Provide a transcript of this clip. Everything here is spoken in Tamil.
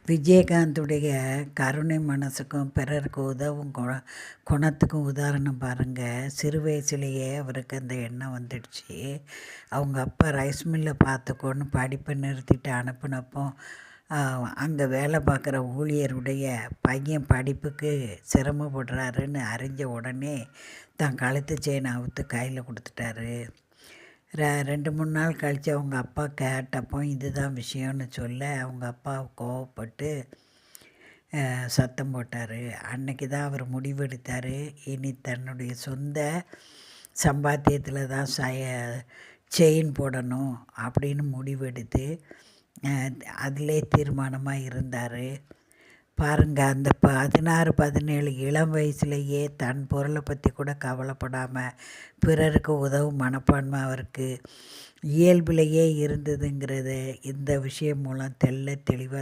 விஜயகாந்துடைய கருணை மனசுக்கும் பிறருக்கு உதவும் குணத்துக்கும் உதாரணம் பாருங்கள். சிறு வயசுலேயே அவருக்கு அந்த எண்ணம் வந்துடுச்சு. அவங்க அப்பா ரைஸ் மில்லை பார்த்துக்கோன்னு படிப்பை நிறுத்திட்டு அனுப்பினப்போ அங்கே வேலை பார்க்குற ஊழியருடைய பையன் படிப்புக்கு சிரமப்படுறாருன்னு அறிஞ்ச உடனே தான் கழுத்து செயினை அவுத்து கையில் கொடுத்துட்டாரு. 2-3 நாள் கழித்து அவங்க அப்பா கேட்டப்போ இதுதான் விஷயம்னு சொல்ல அவங்க அப்பா கோவப்பட்டு சத்தம் போட்டார். அன்னைக்கு தான் அவர் முடிவெடுத்தார், இனி தன்னுடைய சொந்த சம்பாத்தியத்தில் தான் செயின் போடணும் அப்படின்னு முடிவெடுத்து அதிலே தீர்மானமாக இருந்தார். பாருங்கள், அந்த 16-17 இளம் வயசுலேயே தன் பொருளை பற்றி கூட கவலைப்படாமல் பிறருக்கு உதவும் மனப்பான்மை அவருக்கு இயல்பிலேயே இருந்ததுங்கிறது இந்த விஷயம் மூலம் தெளிவாக